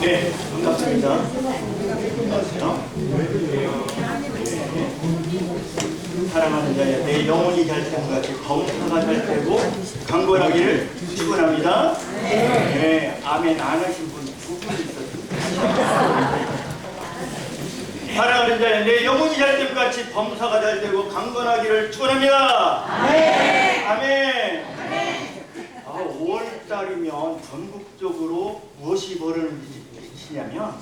네, 반갑습니다. 안녕하세요. 사랑하는 자여, 내 영혼이 잘 되는 같이 검사가 잘 되고 강건하기를 축원합니다. 네, 아멘 안 하신 분 두 분 있었습니다. 사랑하는 자여, 내 영혼이 잘 되는 같이 범사가 잘 되고 강건하기를 축원합니다. 아멘. 아멘. 5월달이면 전국적으로 무엇이 벌어지냐면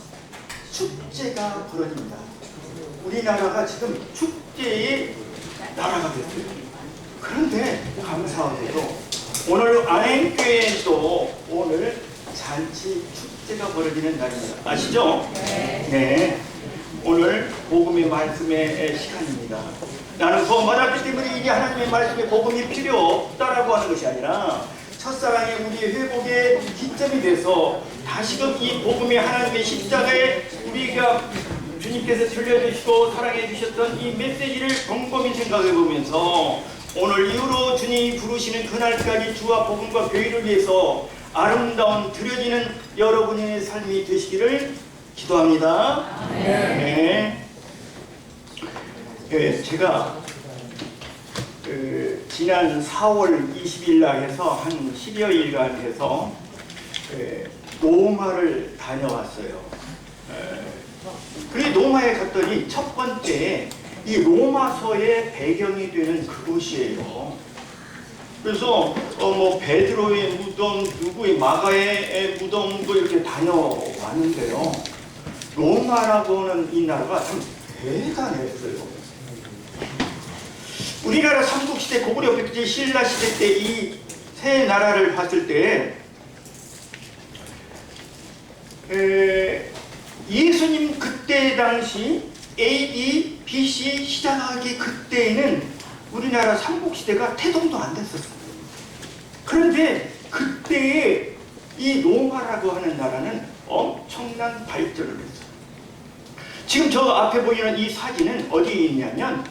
축제가 벌어집니다. 우리나라가 지금 축제의 나라가 됐어요. 그런데 감사하게도 오늘 안행교회도 오늘 잔치 축제가 벌어지는 날입니다. 아시죠? 네. 오늘 복음의 말씀의 시간입니다. 나는 구원받았기 때문에 이게 하나님의 말씀의 복음이 필요 없다라고 하는 것이 아니라 첫사랑의 우리의 회복의 기점이 돼서 다시금 이 복음의 하나님의 십자가에 우리가 주님께서 들려주시고 사랑해 주셨던 이 메시지를 곰곰이 생각해 보면서 오늘 이후로 주님이 부르시는 그날까지 주와 복음과 교회를 위해서 아름다운 드려지는 여러분의 삶이 되시기를 기도합니다. 네. 제가 지난 4월 20일 날 해서 한 10여일간 해서 로마를 다녀왔어요. 그리고 로마에 갔더니 첫 번째 이 로마서의 배경이 되는 그곳이에요. 그래서 뭐 베드로의 무덤, 누구의 마가의 무덤도 이렇게 다녀왔는데요. 로마라고 하는 이 나라가 참 대단했어요. 우리나라 삼국시대 고구려 백제 신라시대 때 이 세 나라를 봤을 때 예수님 그때 당시 AD, BC 시작하기 그때에는 우리나라 삼국시대가 태동도 안 됐었어요. 그런데 그때의 이 로마라고 하는 나라는 엄청난 발전을 했어요. 지금 저 앞에 보이는 이 사진은 어디에 있냐면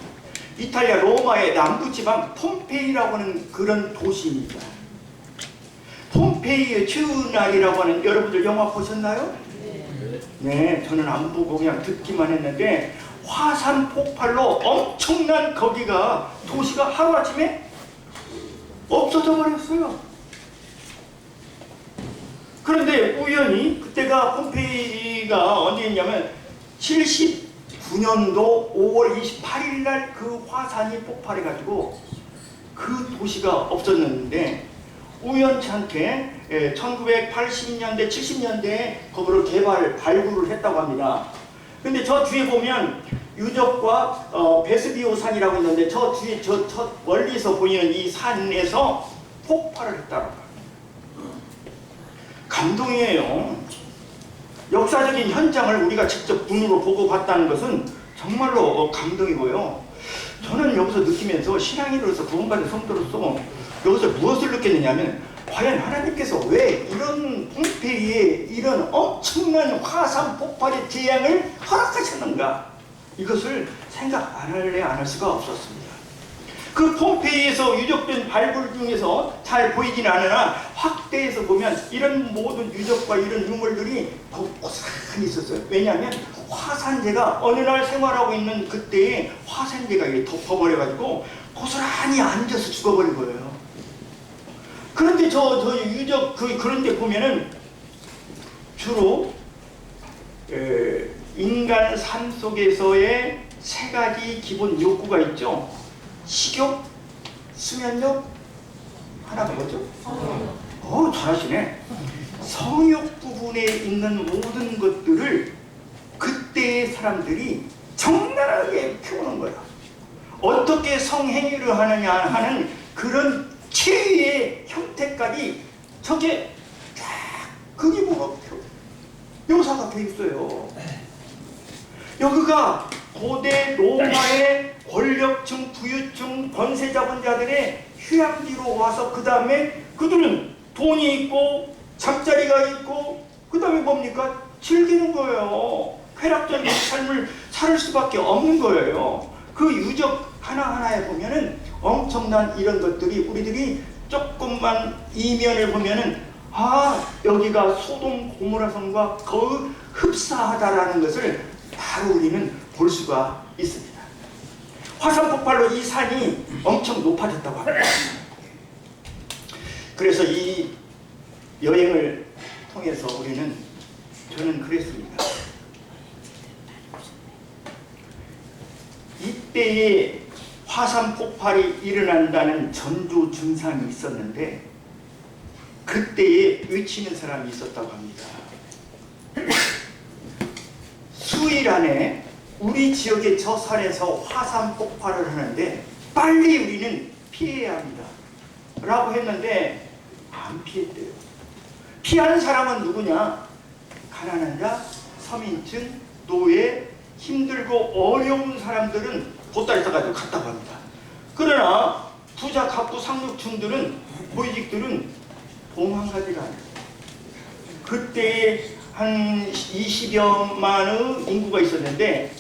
이탈리아 로마의 남부지방 폼페이라고 하는 그런 도시입니다. 폼페이의 추운날이라고 하는 여러분들 영화 보셨나요? 네, 저는 안 보고 그냥 듣기만 했는데 화산 폭발로 엄청난 거기가 도시가 하루아침에 없어져 버렸어요. 그런데 우연히 그때가 폼페이가 언제 있냐면 79년도 5월 28일 날 그 화산이 폭발해가지고 그 도시가 없어졌는데 우연찮게 1980년대, 70년대에 거기를 발굴을 했다고 합니다. 근데 저 뒤에 보면 유적과 베스비오 산이라고 있는데 저 뒤에 저 멀리서 보이는 이 산에서 폭발을 했다고 합니다. 감동이에요. 역사적인 현장을 우리가 직접 눈으로 보고 봤다는 것은 정말로 감동이고요. 저는 여기서 느끼면서 신앙인으로서 구원받은 성도로서 여기서 무엇을 느꼈느냐면 과연 하나님께서 왜 이런 폼페이에 이런 엄청난 화산 폭발의 재앙을 허락하셨는가, 이것을 생각 안 할래 안 할 수가 없었습니다. 그 폼페이에서 유적된 발굴 중에서 잘 보이진 않으나 확대해서 보면 이런 모든 유적과 이런 유물들이 고스란히 있었어요. 왜냐하면 화산재가 어느 날 생활하고 있는 그때에 화산재가 덮어버려가지고 고스란히 앉아서 죽어버린 거예요. 그런데 저 유적 그런데 보면은 주로 인간 삶 속에서의 세 가지 기본 욕구가 있죠. 식욕, 수면욕, 하나가 뭐죠? 잘하시네. 성욕 부분에 있는 모든 것들을 그때의 사람들이 적나라하게 피우는 거야. 어떻게 성행위를 하느냐 하는 그런 최후의 형태까지 저게 쫙 극이보고 묘사가 돼 있어요. 여기가 고대 로마의 권력층, 부유층, 권세 잡은 자들의 휴양지로 와서 그 다음에 그들은 돈이 있고 잠자리가 있고 그 다음에 뭡니까? 즐기는 거예요. 쾌락적인 삶을 살 수밖에 없는 거예요. 그 유적 하나하나에 보면은 엄청난 이런 것들이 우리들이 조금만 이면을 보면은 여기가 소돔 고모라 성과 거의 흡사하다라는 것을 바로 우리는 볼 수가 있습니다. 화산 폭발로 이 산이 엄청 높아졌다고 합니다. 그래서 이 여행을 통해서 저는 그랬습니다. 이때에 화산 폭발이 일어난다는 전조 증상이 있었는데 그때에 외치는 사람이 있었다고 합니다. 수일 안에 우리 지역의 저 산에서 화산 폭발을 하는데 빨리 우리는 피해야 합니다 라고 했는데 안 피했대요. 피한 사람은 누구냐? 가난한 자, 서민층, 노예, 힘들고 어려운 사람들은 보따리 싸가지고 갔다고 합니다. 그러나 부자, 갑부, 상류층들은, 고위직들은 도망가지가 않아요. 그때 한 20여만의 인구가 있었는데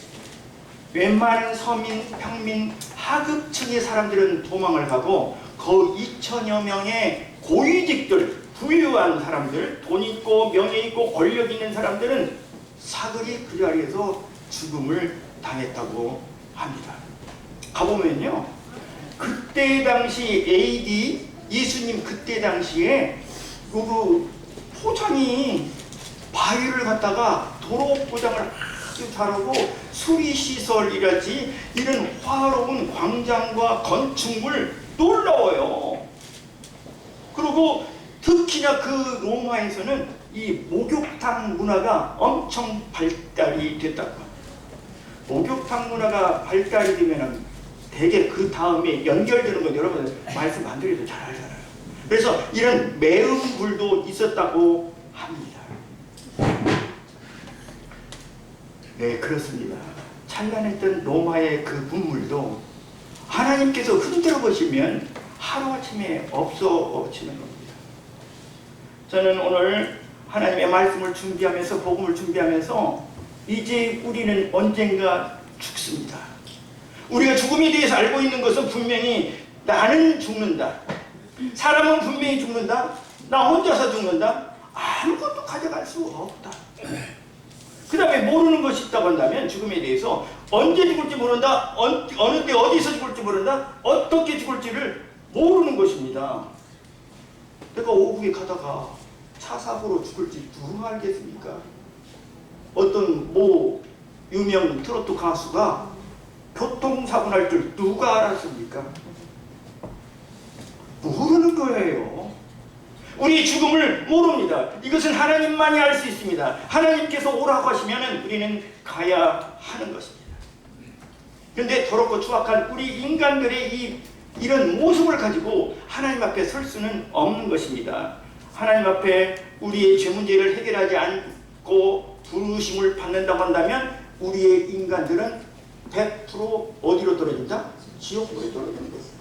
웬만한 서민, 평민, 하급층의 사람들은 도망을 가고 거의 2천여 명의 고위직들, 부유한 사람들, 돈 있고 명예 있고 권력 있는 사람들은 사거리 그 자리에서 죽음을 당했다고 합니다. 가보면요, 그때 당시 AD 예수님 그때 당시에 그 포장이 바위를 갖다가 도로 포장을 아주 잘하고 수리시설이라지 이런 화로운 광장과 건축물 놀라워요. 그리고 특히나 그 로마에서는 이 목욕탕 문화가 엄청 발달이 됐다고 합니다. 목욕탕 문화가 발달이 되면 대개 그 다음에 연결되는 건 여러분 말씀 안 드려도 잘 알잖아요. 그래서 이런 매음불도 있었다고 합니다. 네, 그렇습니다. 찬란했던 로마의 그 분물도 하나님께서 흔들어 보시면 하루아침에 없어지는 겁니다. 저는 오늘 하나님의 말씀을 준비하면서 복음을 준비하면서 이제 우리는 언젠가 죽습니다. 우리가 죽음에 대해서 알고 있는 것은 분명히 나는 죽는다. 사람은 분명히 죽는다. 나 혼자서 죽는다. 아무것도 가져갈 수 없다. 그 다음에 모르는 것이 있다고 한다면 죽음에 대해서 언제 죽을지 모른다. 어느 때 어디서 죽을지 모른다. 어떻게 죽을지를 모르는 것입니다. 내가 오후에 가다가 차 사고로 죽을지 누가 알겠습니까? 어떤 유명 트로트 가수가 교통사고 날 줄 누가 알았습니까? 모르는 거예요. 우리 죽음을 모릅니다. 이것은 하나님만이 알 수 있습니다. 하나님께서 오라고 하시면 우리는 가야 하는 것입니다. 그런데 더럽고 추악한 우리 인간들의 이런 모습을 가지고 하나님 앞에 설 수는 없는 것입니다. 하나님 앞에 우리의 죄 문제를 해결하지 않고 부르심을 받는다고 한다면 우리의 인간들은 100% 어디로 떨어진다? 지옥으로 떨어지는 것입니다.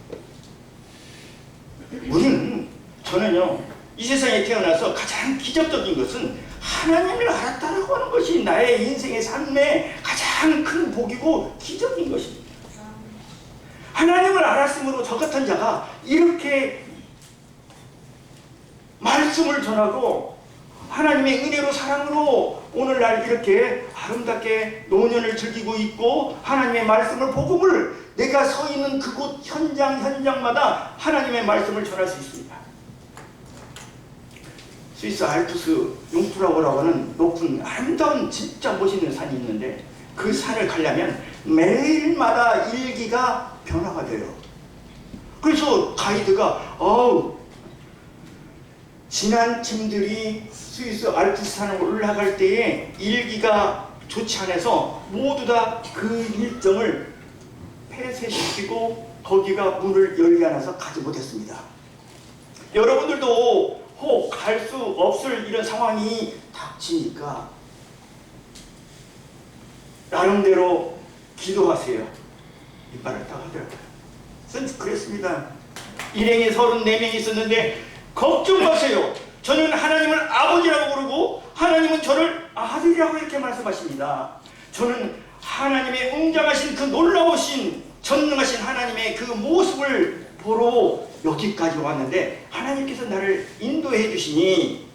저는요, 이 세상에 태어나서 가장 기적적인 것은 하나님을 알았다라고 하는 것이 나의 인생의 삶의 가장 큰 복이고 기적인 것입니다. 하나님을 알았으므로 저 같은 자가 이렇게 말씀을 전하고 하나님의 은혜로 사랑으로 오늘날 이렇게 아름답게 노년을 즐기고 있고 하나님의 말씀을 복음을 내가 서 있는 그곳 현장마다 하나님의 말씀을 전할 수 있습니다. 스위스 알프스 융프라우라고 하는 높은 아름다운 진짜 멋있는 산이 있는데 그 산을 가려면 매일마다 일기가 변화가 돼요. 그래서 가이드가 지난 팀들이 스위스 알프스 산을 올라갈 때에 일기가 좋지 않아서 모두 다 그 일정을 폐쇄시키고 거기가 문을 열지 않아서 가지 못했습니다. 여러분들도 혹 갈 수 없을 이런 상황이 닥치니까 나름대로 기도하세요. 이빨을 딱 하더라고요. 전 그랬습니다. 일행이 34명이 있었는데 걱정 마세요. 저는 하나님을 아버지라고 부르고 하나님은 저를 아들이라고 이렇게 말씀하십니다. 저는 하나님의 웅장하신 그 놀라우신 전능하신 하나님의 그 모습을 보러 여기까지 왔는데 하나님께서 나를 인도해 주시니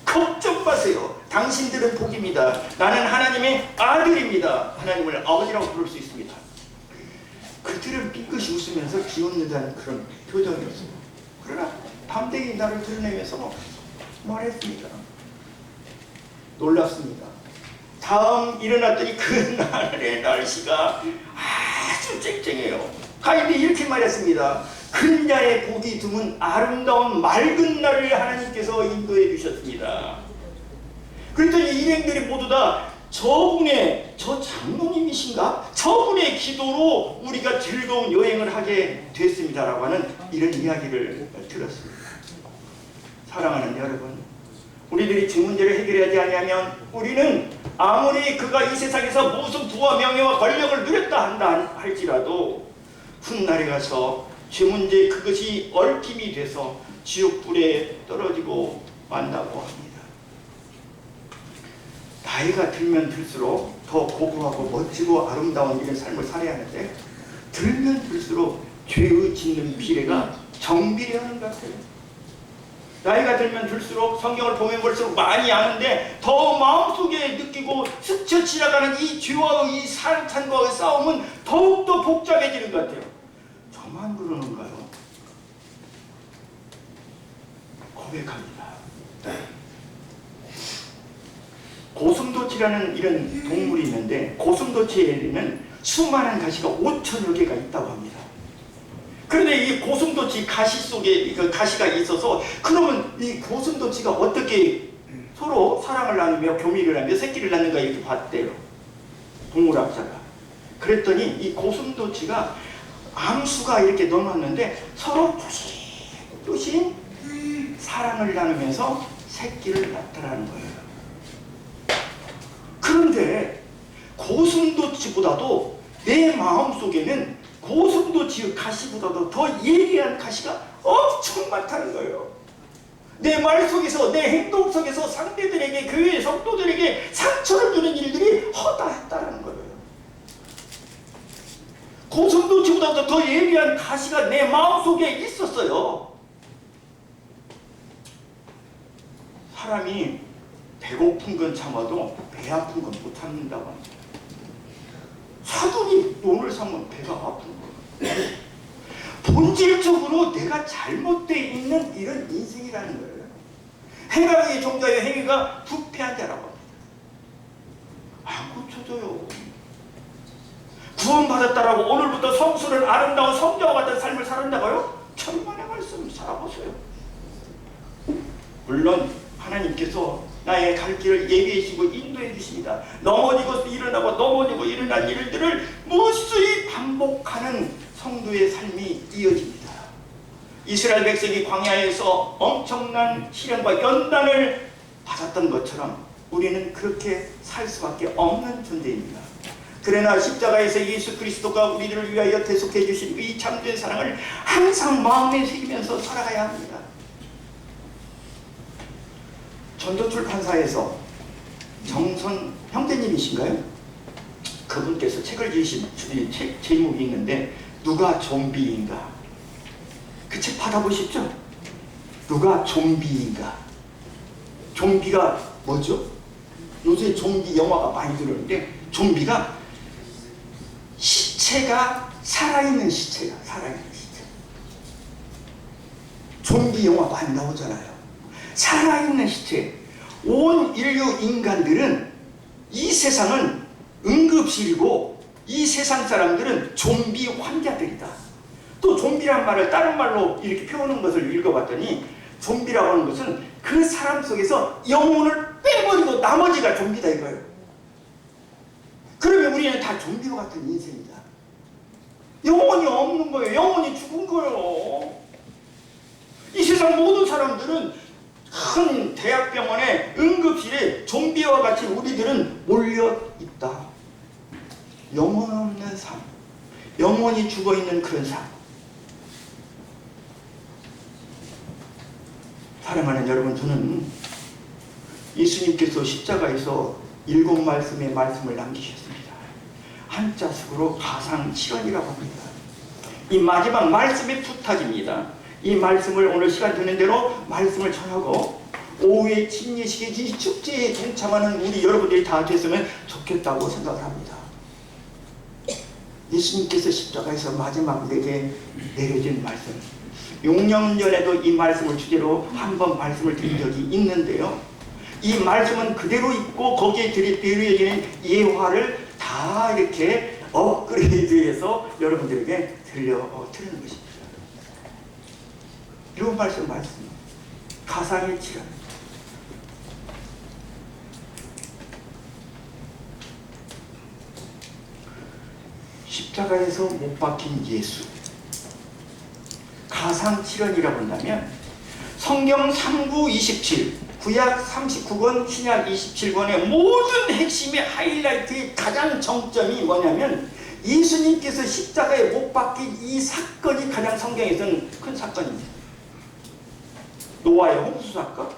걱정 마세요. 당신들은 복입니다. 나는 하나님의 아들입니다. 하나님을 아버지라고 부를 수 있습니다. 그들은 삐끗이 웃으면서 기웃는다는 그런 표정이었어요. 그러나 담대히 나를 드러내면서 말했습니다. 놀랍습니다. 다음 일어났더니 그날의 날씨가 아주 쨍쨍해요. 가인이 이렇게 말했습니다. 그녀의 복이 드문 아름다운 맑은 날을 하나님께서 인도해 주셨습니다. 그랬더니 일행들이 모두 다 저분의, 저 장로님이신가? 저분의 기도로 우리가 즐거운 여행을 하게 됐습니다라고 하는 이런 이야기를 들었습니다. 사랑하는 여러분, 우리들이 제 문제를 해결하지 아니하면 우리는 아무리 그가 이 세상에서 무슨 부와 명예와 권력을 누렸다 한다 할지라도 훗날에 가서 죄 문제 그것이 얽힘이 돼서 지옥불에 떨어지고 만다고 합니다. 나이가 들면 들수록 더 고고하고 멋지고 아름다운 이런 삶을 살아야 하는데 들면 들수록 죄의 짓는 비례가 정비례하는 것 같아요. 나이가 들면 들수록 성경을 보면 볼수록 많이 아는데 더 마음속에 느끼고 스쳐 지나가는 이 죄와 이 사탄과의 싸움은 더욱더 복잡해지는 것 같아요. 저만 그러는가요? 고백합니다. 고슴도치라는 이런 동물이 있는데 고슴도치에는 수많은 가시가 5,000여 개가 있다고 합니다. 그런데 이 고슴도치 가시 속에 그 가시가 있어서 그러면 이 고슴도치가 어떻게 서로 사랑을 나누며 교미를 하며 새끼를 낳는가 이렇게 봤대요. 동물학자가. 그랬더니 이 고슴도치가 암수가 이렇게 넣어놨는데 서로 조심조심 사랑을 나누면서 새끼를 낳더라는 거예요. 그런데 고슴도치보다도 내 마음속에는 고슴도치의 가시보다도 더 예리한 가시가 엄청 많다는 거예요. 내 말 속에서, 내 행동 속에서 상대들에게, 교회 성도들에게 상처를 주는 일들이 허다했다는 거예요. 고슴도치보다도 더 예리한 가시가 내 마음속에 있었어요. 사람이 배고픈 건 참아도 배 아픈 건 못 참는다고 합니다. 사돈이 돈을 사면 배가 아픈 거예요. 본질적으로 내가 잘못되어 있는 이런 인생이라는 거예요. 행하의 종자의 행위가 부패한 자라고 합니다. 안 고쳐져요. 구원받았다라고 오늘부터 성스러운 아름다운 성자와 같은 삶을 살았다고요? 천만의 말씀 살아보세요. 물론 하나님께서 나의 갈 길을 예비해 주시고 인도해 주십니다. 넘어지고 일어나고 넘어지고 일어난 일들을 무수히 반복하는 성도의 삶이 이어집니다. 이스라엘 백성이 광야에서 엄청난 시련과 연단을 받았던 것처럼 우리는 그렇게 살 수밖에 없는 존재입니다. 그러나 십자가에서 예수 그리스도가 우리들을 위하여 대속해 주신 이 참된 사랑을 항상 마음에 새기면서 살아가야 합니다. 전도출판사에서 정선 형제님이신가요? 그분께서 책을 지으신 책 제목이 있는데 누가 좀비인가? 그 책 받아보셨죠? 누가 좀비인가? 좀비가 뭐죠? 요새 좀비 영화가 많이 들었는데 좀비가 시체가 살아있는 시체야. 살아있는 시체. 좀비 영화 많이 나오잖아요. 살아있는 시체. 온 인류 인간들은 이 세상은 응급실이고 이 세상 사람들은 좀비 환자들이다. 또 좀비란 말을 다른 말로 이렇게 표현한 것을 읽어봤더니 좀비라고 하는 것은 그 사람 속에서 영혼을 빼버리고 나머지가 좀비다 이거예요. 그러면 우리는 다 좀비와 같은 인생이다. 영혼이 없는 거예요. 영혼이 죽은 거예요. 이 세상 모든 사람들은 큰 대학병원의 응급실에 좀비와 같이 우리들은 몰려있다. 영혼 없는 삶, 영혼이 죽어있는 그런 삶. 사랑하는 여러분, 저는 예수님께서 십자가에서 7말씀의 말씀을 남기셨습니다. 한자식으로 가상칠언이라고 합니다. 이 마지막 말씀의 부탁입니다. 이 말씀을 오늘 시간 되는 대로 말씀을 전하고 오후에 침례식의 이 축제에 동참하는 우리 여러분들이 다 됐으면 좋겠다고 생각을 합니다. 예수님께서 십자가에서 마지막 우리에게 내려진 말씀, 6년 전에도 이 말씀을 주제로 한번 말씀을 드린 적이 있는데요. 이 말씀은 그대로 있고 거기에 드려지는 예화를 다 이렇게 업그레이드해서 여러분들에게 드리는 것입니다. 이런 말씀 가상의 질환. 십자가에서 못 박힌 예수, 가상칠언이라고 한다면 성경 3구 27, 구약 39권, 신약 27권의 모든 핵심의 하이라이트의 가장 정점이 뭐냐면 예수님께서 십자가에 못 박힌 이 사건이 가장 성경에서는 큰 사건입니다. 노아의 홍수 사건?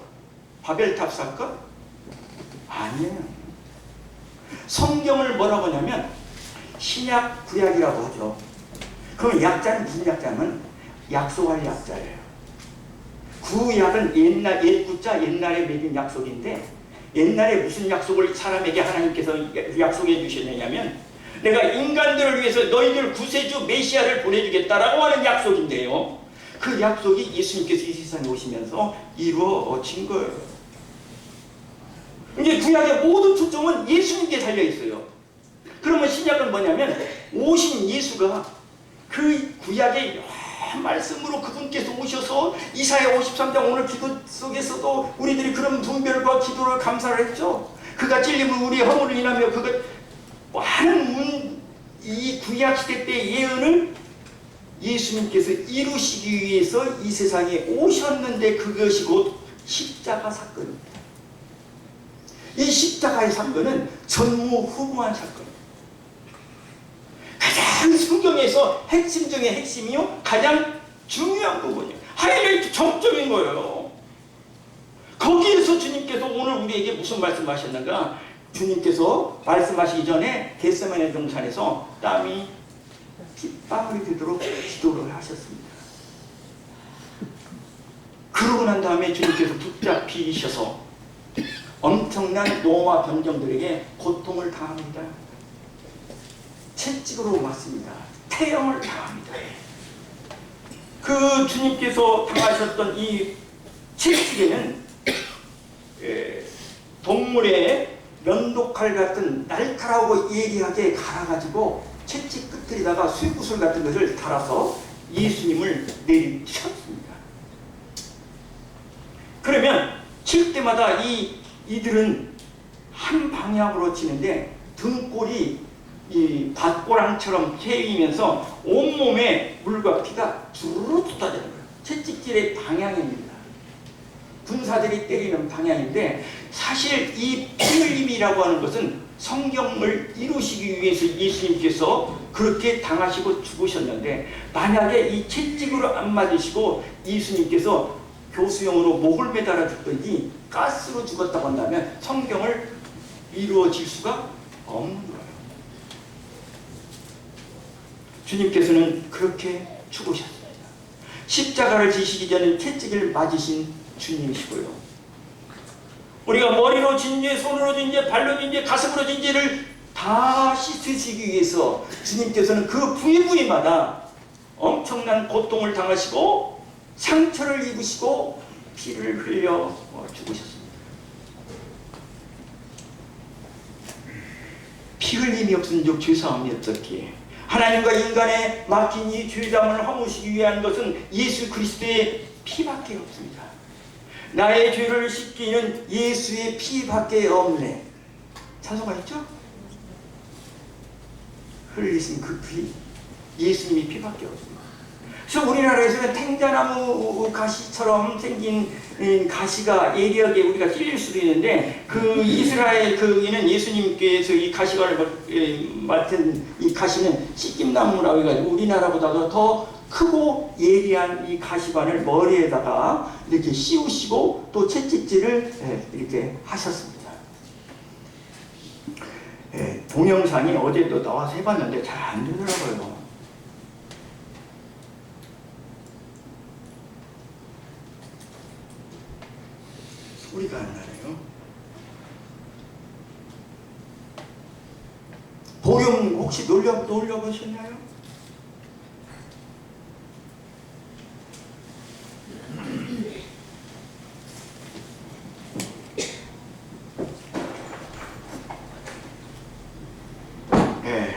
바벨탑 사건? 아니에요. 성경을 뭐라고 하냐면 신약, 구약이라고 하죠. 그럼 약자는 무슨 약자면 약속할 약자예요. 구약은 옛 구자 옛날에 맺은 약속인데 옛날에 무슨 약속을 사람에게 하나님께서 약속해 주셨느냐면 내가 인간들을 위해서 너희들 구세주 메시아를 보내주겠다라고 하는 약속인데요. 그 약속이 예수님께서 이 세상에 오시면서 이루어진 거예요. 이제 구약의 모든 초점은 예수님께 달려있어요. 그러면 신약은 뭐냐면 오신 예수가 그 구약의 말씀으로 그분께서 오셔서 이사야 53장 오늘 기도 속에서도 우리들이 그런 분별과 기도를 감사를 했죠. 그가 찔림은 우리의 허물을 인하며 그가 많은 이 구약시대 때의 예언을 예수님께서 이루시기 위해서 이 세상에 오셨는데 그것이 곧 십자가 사건입니다. 이 십자가의 사건은 전무후무한 사건입니다. 가장 성경에서 핵심 중의 핵심이요 가장 중요한 부분이에요. 하이라이트 정점인 거예요. 거기에서 주님께서 오늘 우리에게 무슨 말씀하셨는가? 주님께서 말씀하시기 전에 겟세마네 동산에서 땀이 핏방울이 되도록 기도를 하셨습니다. 그러고 난 다음에 주님께서 붙잡히셔서 엄청난 노와 변정들에게 고통을 당합니다. 채찍으로 맞습니다. 태형을 당합니다. 그 주님께서 당하셨던 이 채찍에는 동물의 면도칼 같은 날카로우고 예리하게 갈아가지고 채찍 끝에다가 쇠구슬 같은 것을 달아서 예수님을 내리쳤습니다. 그러면 칠 때마다 이들은 한 방향으로 치는데 등골이 이 밭고랑처럼 패이면서 온몸에 물과 피가 주르르 쏟아지는 거예요. 채찍질의 방향입니다. 군사들이 때리는 방향인데 사실 이 피 흘림이라고 하는 것은 성경을 이루시기 위해서 예수님께서 그렇게 당하시고 죽으셨는데 만약에 이 채찍으로 안 맞으시고 예수님께서 교수형으로 목을 매달아 죽든지 가스로 죽었다고 한다면 성경을 이루어질 수가 없는 거예요. 주님께서는 그렇게 죽으셨습니다. 십자가를 지시기 전에 채찍을 맞으신 주님이시고요. 우리가 머리로 진 죄, 손으로 진 죄, 발로 진 죄, 가슴으로 진 죄를 다 씻으시기 위해서 주님께서는 그 부위부위마다 엄청난 고통을 당하시고 상처를 입으시고 피를 흘려 죽으셨습니다. 피 흘림이 없은즉 죄사함이 없었기에 하나님과 인간의 막힌 이 죄담을 허무시기 위한 것은 예수 그리스도의 피밖에 없습니다. 나의 죄를 씻기는 예수의 피밖에 없네. 찬송하셨죠? 흘리신 그 피, 예수님이 피밖에 없습니다. 그래서 우리나라에서는 탱자나무 가시처럼 생긴 가시가 예리하게 우리가 찔릴 수도 있는데 그 이스라엘 거기는 예수님께서 이 가시관을 맡은 이 가시는 씻김나무라고 해가지고 우리나라보다도 더 크고 예리한 이 가시관을 머리에다가 이렇게 씌우시고 또 채찍질을 이렇게 하셨습니다. 동영상이 어제도 나와서 해봤는데 잘 안 되더라고요. 소리가 안 나네요. 복음 혹시 놀려보셨나요? 네.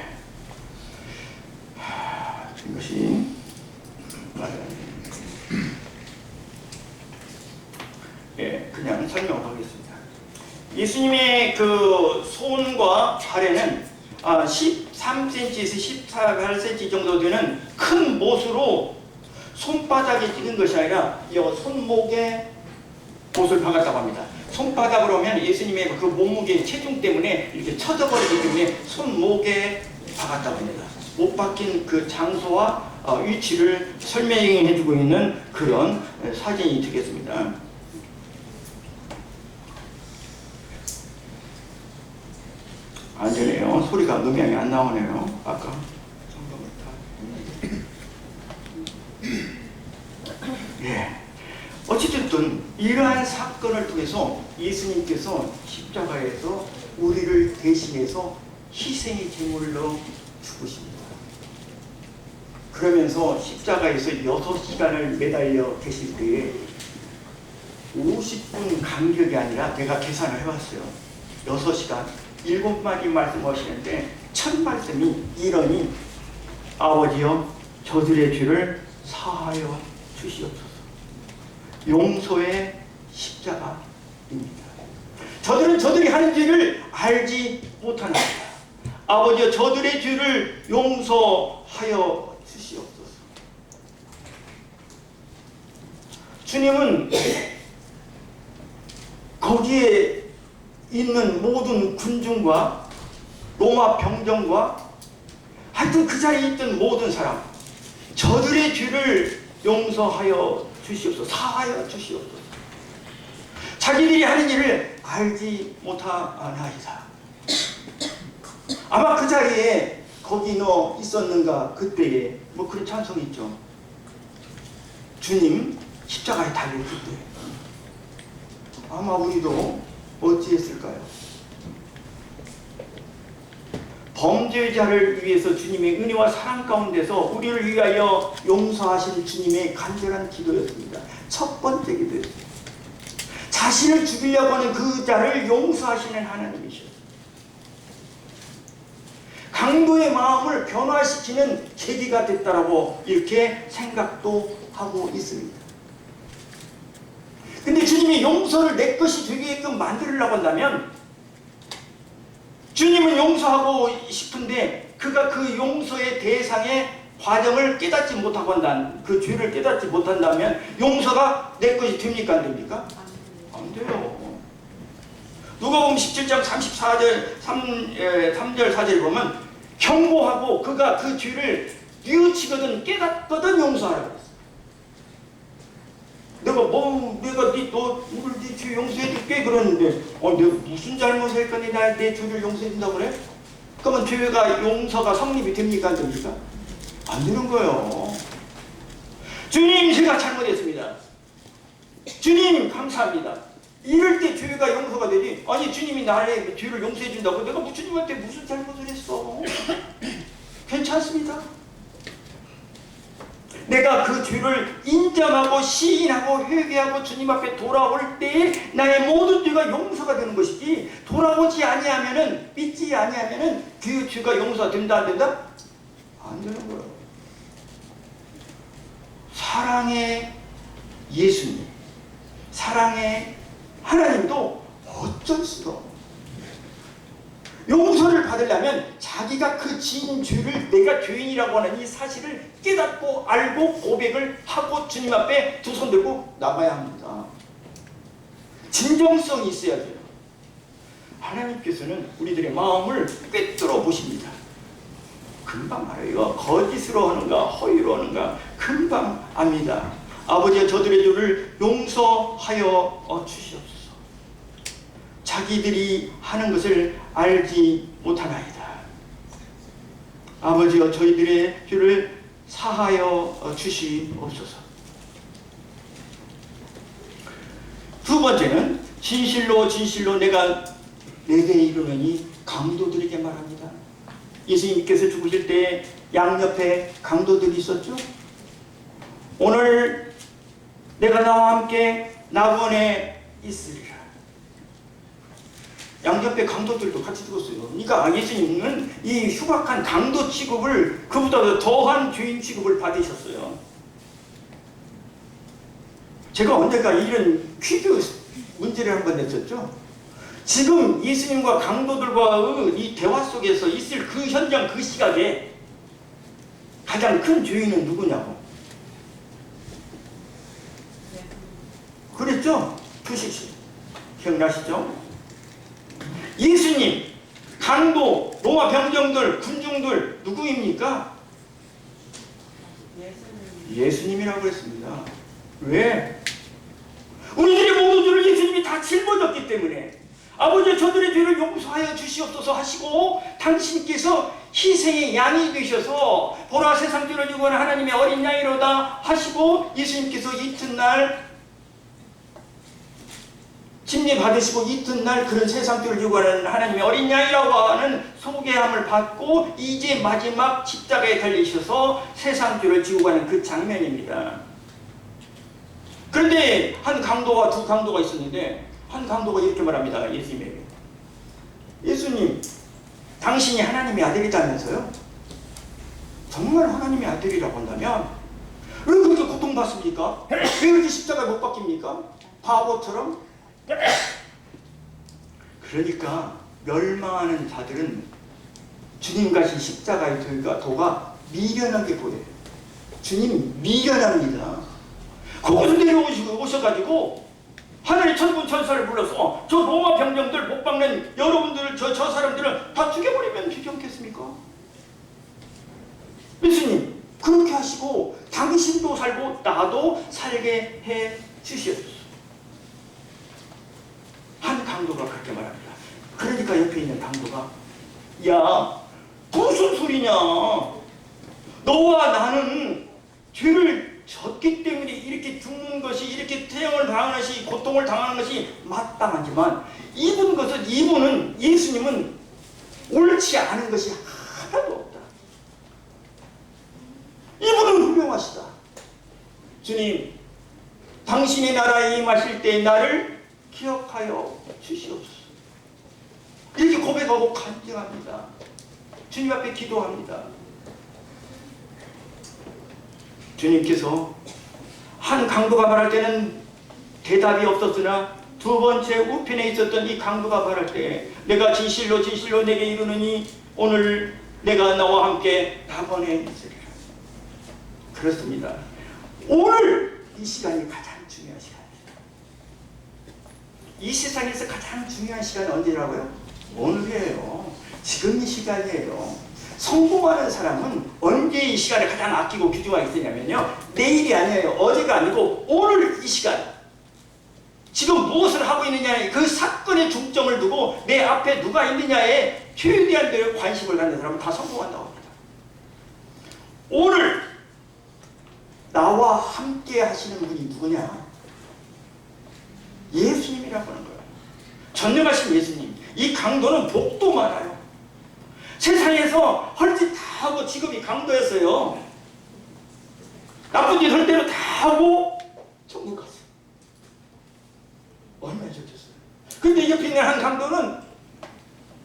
이것이 그냥 설명을 하겠습니다. 예수님의 그 손과 발에는 13cm에서 14cm 정도 되는 큰 못으로 손바닥에 찍은 것이 아니라 이 손목에 못을 박았다고 합니다. 손바닥으로 하면 예수님의 그 몸무게 체중 때문에 이렇게 쳐져버리기 때문에 손목에 박았다고 합니다. 못 박힌 그 장소와 위치를 설명해주고 있는 그런 사진이 되겠습니다. 안 되네요. 소리가 음향이 안 나오네요. 아까 어찌됐든 이러한 사건을 통해서 예수님께서 십자가에서 우리를 대신해서 희생의 제물로 죽으십니다. 그러면서 십자가에서 6시간을 매달려 계실 때에 50분 간격이 아니라 내가 계산을 해봤어요. 6시간 7마디 말씀하시는데 첫 말씀이 이러니 아버지여 저들의 죄를 사하여 주시옵소서. 용서의 십자가입니다. 저들은 저들이 하는 죄를 알지 못하나이다. 아버지여 저들의 죄를 용서하여 주시옵소서. 주님은 거기에 있는 모든 군중과 로마 병정과 하여튼 그 자리에 있던 모든 사람, 저들의 죄를 용서하여 주시옵소서. 사하여 주시옵소서. 자기들이 하는 일을 알지 못하나이다. 아마 그 자리에 거기 너 있었는가 그때에 뭐 그런 찬송이 있죠. 주님 십자가에 달릴 그때 아마 우리도 어찌했을까요? 범죄자를 위해서 주님의 은혜와 사랑 가운데서 우리를 위하여 용서하신 주님의 간절한 기도였습니다. 첫 번째 기도였습니다. 자신을 죽이려고 하는 그 자를 용서하시는 하나님이셨습니다. 강도의 마음을 변화시키는 계기가 됐다라고 이렇게 생각도 하고 있습니다. 근데 주님이 용서를 내 것이 되게끔 만들려고 한다면 주님은 용서하고 싶은데 그가 그 용서의 대상의 과정을 깨닫지 못하고 한다면, 그 죄를 깨닫지 못한다면 용서가 내 것이 됩니까? 안 됩니까? 안 돼요. 누가복음 17장 34절 3절 4절에 보면 경고하고 그가 그 죄를 뉘우치거든 깨닫거든 용서하라고 했어요. 내가 오늘 네 죄 용서해줄게 그러는데 내가 무슨 잘못을 했거니 내 죄를 용서해준다고 그래? 그러면 죄가 용서가 성립이 됩니까? 안 됩니까? 안 되는 거예요. 주님 제가 잘못했습니다. 주님 감사합니다. 이럴 때 죄가 용서가 되지. 아니 주님이 나의 죄를 용서해준다고 내가 주님한테 무슨 잘못을 했어? 괜찮습니다. 내가 그 죄를 인정하고 시인하고 회개하고 주님 앞에 돌아올 때에 나의 모든 죄가 용서가 되는 것이지, 돌아오지 아니하면은, 믿지 아니하면은 그 죄가 용서가 된다 안 된다? 안 되는 거예요. 사랑의 예수님, 사랑의 하나님도 어쩔 수가 없어요. 용서를 받으려면 자기가 그 지은 죄를, 내가 죄인이라고 하는 이 사실을 깨닫고 알고 고백을 하고 주님 앞에 두 손 들고 나가야 합니다. 진정성이 있어야 돼요. 하나님께서는 우리들의 마음을 꿰뚫어 보십니다. 금방 알아요. 이거 거짓으로 하는가 허위로 하는가 금방 압니다. 아버지여 저들의 죄를 용서하여 주시옵소서. 자기들이 하는 것을 알지 못하나이다. 아버지여 저희들의 죄를 사하여 주시옵소서. 두 번째는 진실로 진실로 내가 내게 이르노니 강도들에게 말합니다. 예수님께서 죽으실 때 양옆에 강도들이 있었죠. 오늘 내가 나와 함께 낙원에 있으리라. 양옆에 강도들도 같이 죽었어요. 그러니까 예수님은 이 흉악한 강도 취급을 그보다 더한 죄인 취급을 받으셨어요. 제가 언젠가 이런 퀴즈 문제를 한번 냈었죠. 지금 예수님과 강도들과의 이 대화 속에서 있을 그 현장, 그 시각에 가장 큰 죄인은 누구냐고. 그랬죠? 주식씨. 기억나시죠? 예수님, 강도, 로마 병정들, 군중들 누구입니까? 예수님이라고 했습니다. 왜? 우리들의 모든 죄를 예수님이 다 짊어졌기 때문에 아버지 저들의 죄를 용서하여 주시옵소서 하시고 당신께서 희생의 양이 되셔서 보라 세상 죄를 지고 하나님의 어린 양이로다 하시고 예수님께서 이튿날 침례 받으시고 이튿날 그런 세상 죄를 지고 하나님의 어린 양이라고 하는 소개함을 받고 이제 마지막 십자가에 달리셔서 세상 죄를 지고 가는 그 장면입니다. 그런데 한 강도와 두 강도가 있었는데 한 강도가 이렇게 말합니다. 예수님에게. 예수님, 당신이 하나님의 아들이다면서요? 정말 하나님의 아들이라고 한다면 왜 그렇게 고통받습니까? 왜 그렇게 십자가에 못 박힙니까? 바보처럼? 그러니까 멸망하는 자들은 주님 가신 십자가의 도가 미련하게 보여요. 주님 미련합니다. 거기서 내려오셔가지고 하늘의 천군 천사를 불러서 저 로마 병정들 못 박는 여러분들 저 사람들을 다 죽여버리면 되지 않겠습니까? 예수님 그렇게 하시고 당신도 살고 나도 살게 해 주시옵소서. 한 강도가 그렇게 말합니다. 그러니까 옆에 있는 강도가 야 무슨 소리냐, 너와 나는 죄를 졌기 때문에 이렇게 죽는 것이, 이렇게 태형을 당하는 것이, 고통을 당하는 것이 마땅하지만 이분은 예수님은 옳지 않은 것이 하나도 없다. 이분은 훌륭하시다. 주님, 당신의 나라에 임하실 때 나를 기억하여 주시옵소서. 이렇게 고백하고 간증합니다. 주님 앞에 기도합니다. 주님께서 한 강도가 말할 때는 대답이 없었으나 두 번째 우편에 있었던 이 강도가 말할 때 내가 진실로 진실로 내게 이르노니 오늘 내가 너와 함께 낙원에 있으리라. 그렇습니다. 오늘 이 시간이 가장 중요한 시간입니다. 이 세상에서 가장 중요한 시간은 언제라고요? 오늘이에요. 지금 이 시간이에요. 성공하는 사람은 언제 이 시간을 가장 아끼고 귀중하게 쓰냐면요, 내일이 아니에요. 어제가 아니고 오늘 이 시간, 지금 무엇을 하고 있느냐에 그 사건의 중점을 두고 내 앞에 누가 있느냐에 최대한 대로 관심을 갖는 사람은 다 성공한다고 합니다. 오늘 나와 함께 하시는 분이 누구냐? 예수님이라고 하는 거예요. 전능하신 예수님. 이 강도는 복도 많아요. 세상에서 헐짓 다 하고 직업이 강도였어요. 나쁜 짓 할 대로 다 하고 천국 갔어요. 얼마나 좋겠어요. 근데 옆에 있는 한 강도는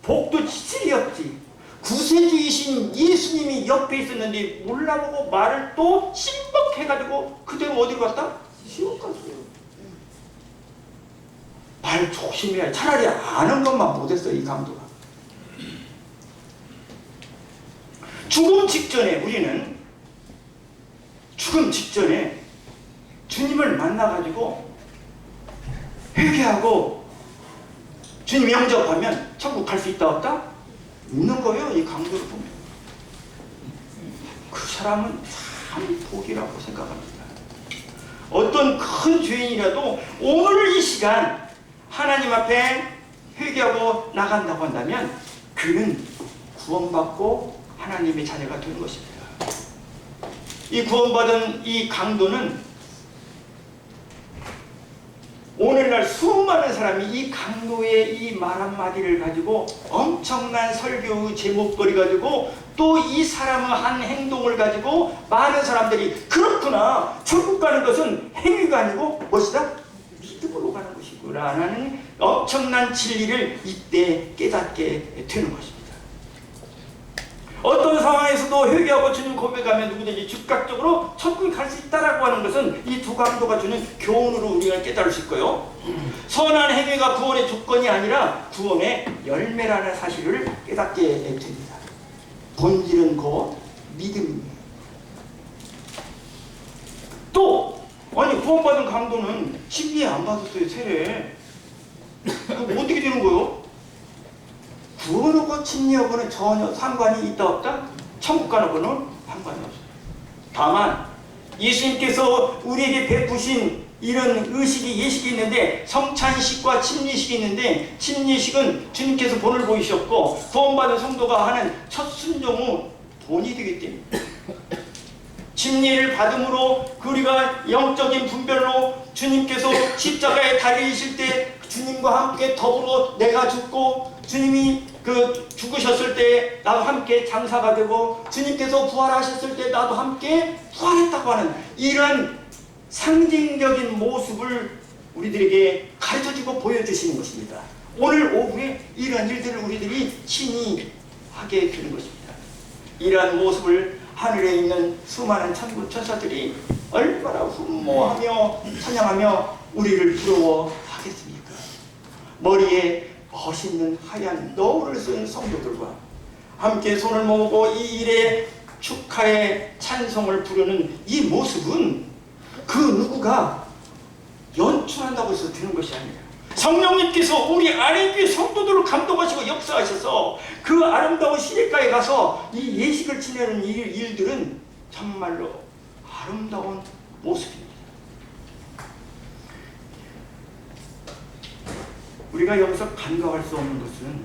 복도 지질이 없지. 구세주이신 예수님이 옆에 있었는데 몰라보고 말을 또 씹먹해가지고 그대로 어디로 갔다? 지옥 갔어요. 말 조심해야. 차라리 아는 것만 못했어요, 이 강도가. 죽음 직전에 우리는 죽음 직전에 주님을 만나가지고 회개하고 주님 영접하면 천국 갈 수 있다 없다? 있는 거예요. 이 강도를 보면 그 사람은 참 복이라고 생각합니다. 어떤 큰 죄인이라도 오늘 이 시간 하나님 앞에 회개하고 나간다고 한다면 그는 구원받고 하나님의 자녀가 되는 것입니다. 이 구원받은 이 강도는 오늘날 수많은 사람이 이 강도의 이 말 한마디를 가지고 엄청난 설교의 제목거리 가지고 또 이 사람의 한 행동을 가지고 많은 사람들이 그렇구나, 천국 가는 것은 행위가 아니고 무엇이다? 믿음으로 가는 것이구나 라는 엄청난 진리를 이때 깨닫게 되는 것입니다. 어떤 상황에서도 회개하고 주님 고백하면 누구든지 즉각적으로 천국에 갈 수 있다라고 하는 것은 이 두 강도가 주는 교훈으로 우리가 깨달을 수 있고요. 선한 행위가 구원의 조건이 아니라 구원의 열매라는 사실을 깨닫게 됩니다. 본질은 곧 믿음입니다. 또 아니 구원받은 강도는 침례 안 받았어요. 세례. 어떻게 되는 거예요? 구원하고 침례하고는 전혀 상관이 있다 없다? 천국 가는 거는 상관이 없어요. 다만 예수님께서 우리에게 베푸신 이런 의식이 예식이 있는데 성찬식과 침례식이 있는데 침례식은 주님께서 본을 보이셨고 구원받은 성도가 하는 첫 순종은 본이 되기 때문에 침례를 받음으로 우리가 영적인 분별로 주님께서 십자가에 달리실 때 주님과 함께 더불어 내가 죽고 주님이 죽으셨을 때 나도 함께 장사가 되고 주님께서 부활하셨을 때 나도 함께 부활했다고 하는 이런 상징적인 모습을 우리들에게 가르쳐주고 보여주시는 것입니다. 오늘 오후에 이런 일들을 우리들이 친히 하게 되는 것입니다. 이러한 모습을 하늘에 있는 수많은 천군 천사들이 얼마나 흠모하며 찬양하며 우리를 부러워하겠습니까? 머리에 멋있는 하얀 너울을 쓴 성도들과 함께 손을 모으고 이 일에 축하의 찬송을 부르는 이 모습은 그 누구가 연출한다고 해서 되는 것이 아니라 성령님께서 우리 안에 있는 성도들을 감동하시고 역사하셔서 그 아름다운 시냇가에 가서 이 예식을 지내는 일들은 정말로 아름다운 모습입니다. 우리가 여기서 간과할 수 없는 것은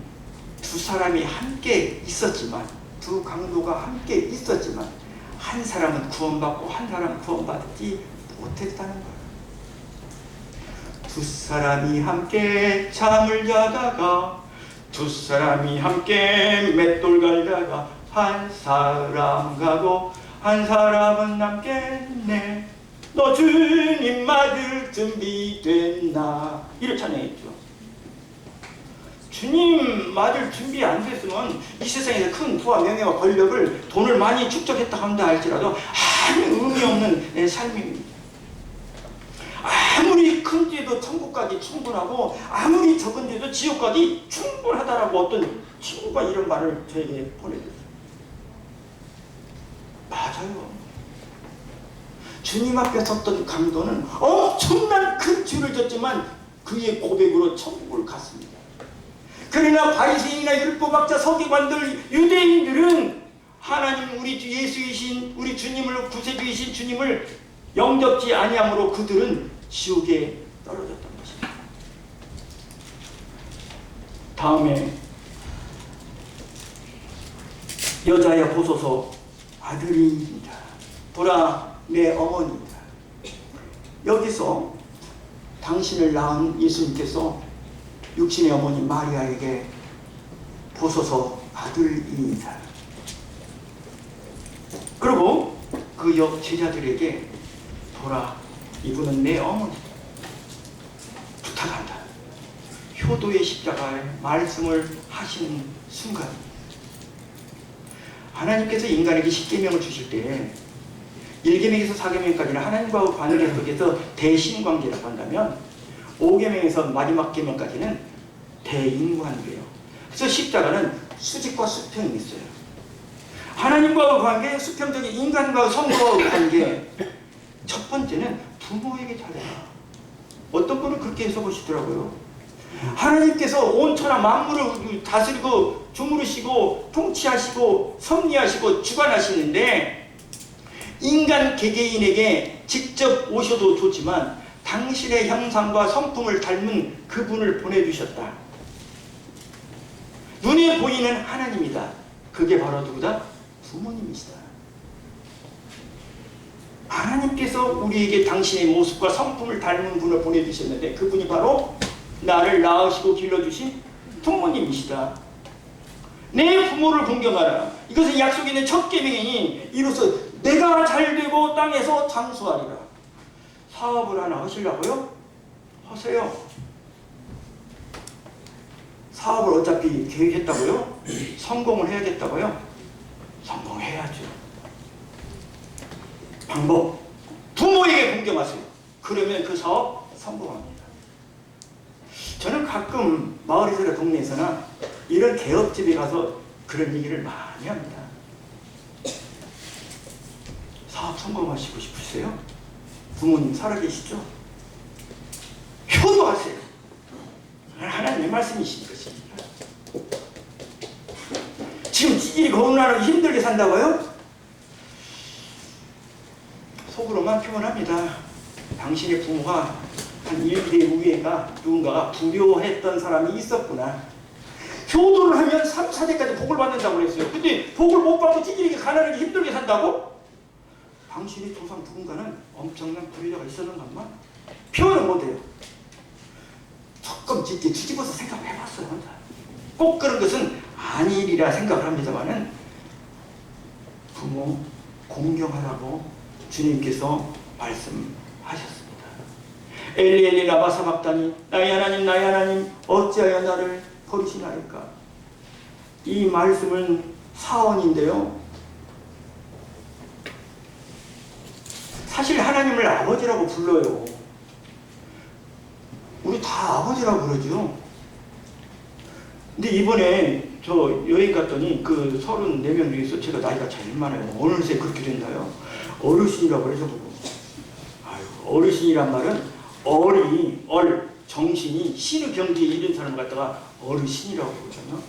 두 사람이 함께 있었지만 두 강도가 함께 있었지만 한 사람은 구원받고 한 사람은 구원받지 못했다는 거예요. 두 사람이 함께 잠을 자다가 두 사람이 함께 맷돌 갈다가 한 사람 가고 한 사람은 남겠네. 너 주님 맞을 준비됐나? 이렇게 찬양했죠. 주님 맞을 준비 안 됐으면 이 세상에서 큰 부와 명예와 권력을 돈을 많이 축적했다 한다 할지라도 아무 의미 없는 삶입니다. 아무리 큰 죄도 천국 가기 충분하고 아무리 적은 죄도 지옥 가기 충분하다라고 어떤 친구가 이런 말을 저에게 보내줬어요. 맞아요. 주님 앞에 섰던 강도는 엄청난 큰 죄를 졌지만 그의 고백으로 천국을 갔습니다. 그러나 바리새인이나 율법학자 서기관들 유대인들은 하나님 우리 주 예수이신 우리 주님을 구세주이신 주님을 영접지 아니함으로 그들은 지옥에 떨어졌던 것입니다. 다음에 여자여 보소서 아들이니라 보라 내 어머니이다. 여기서 당신을 낳은 예수님께서 육신의 어머니 마리아에게 보소서 아들이니라. 그리고 그 옆 제자들에게 보라 이분은 내 어머니다. 부탁한다. 효도의 십자가의 말씀을 하시는 순간 하나님께서 인간에게 10계명을 주실 때 1계명에서 4계명까지는 하나님과의 관계 속에서 대신관계라고 한다면 5계명에서 마지막 계명까지는 대인관계예요. 그래서 십자가는 수직과 수평이 있어요. 하나님과의 관계, 수평적인 인간과 성도와의 관계. 첫 번째는 부모에게 잘해라. 어떤 분은 그렇게 해석하시더라고요. 하나님께서 온 천하 만물을 다스리고 주무르시고 통치하시고 섭리하시고 주관하시는데 인간 개개인에게 직접 오셔도 좋지만 당신의 형상과 성품을 닮은 그분을 보내주셨다. 눈에 보이는 하나님이다. 그게 바로 누구다? 부모님이시다. 하나님께서 우리에게 당신의 모습과 성품을 닮은 분을 보내주셨는데 그분이 바로 나를 낳으시고 길러주신 부모님이시다. 내 부모를 공경하라. 이것은 약속에 있는 첫 계명이니 이로써 내가 잘되고 땅에서 장수하리라. 사업을 하나 하시려고요? 하세요. 사업을 어차피 계획했다고요? 성공을 해야겠다고요? 성공해야죠. 방법, 부모에게 공경하세요. 그러면 그 사업 성공합니다. 저는 가끔 마을에서나 동네에서나 이런 개업집에 가서 그런 얘기를 많이 합니다. 사업 성공하시고 싶으세요? 부모님 살아계시죠? 효도하세요. 하나님의 말씀이신 것입니다. 지금 찌질이 거듭나는 힘들게 산다고요? 속으로만 표현합니다. 당신의 부모가 한 1대 후에가 누군가가 불효했던 사람이 있었구나. 효도를 하면 3, 4대까지 복을 받는다고 그랬어요. 근데 복을 못 받고 찌질이게 가난하게 힘들게 산다고? 당신의 조상 누군가는 엄청난 불효자가 있었는 것만 표현은 못해요. 조금 짙게 뒤집어서 생각을 해봤어요. 혼자. 꼭 그런 것은 아니리라 생각을 합니다만은 부모 공경하라고 주님께서 말씀하셨습니다. 엘리 엘리 라마 사박다니 나의 하나님 어찌하여 나를 버리시나이까. 이 말씀은 사언인데요. 사실 하나님을 아버지라고 불러요. 우리 다 아버지라고 그러죠. 근데 이번에 저 여행 갔더니 그 34명 중에서 제가 나이가 제일 많아요. 어느새 그렇게 됐나요? 어르신이라고 해서 보고. 아유, 어르신이란 말은 정신이 신의 경지에 이른 사람 갖다가 어르신이라고 그러잖아.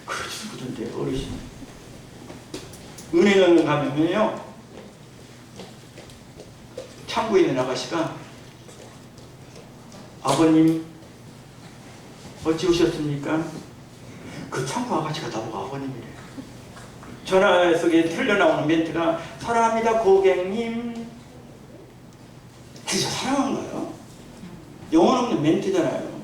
그러지도 그런데 어르신. 은행에 가면요, 창구에 있는 아가씨가 아버님 어찌 오셨습니까? 그 창구 아가씨가 나보고 아버님이래요. 전화 속에 흘러나오는 멘트가 사랑합니다 고객님. 진짜 사랑한가요? 영혼 없는 멘트잖아요.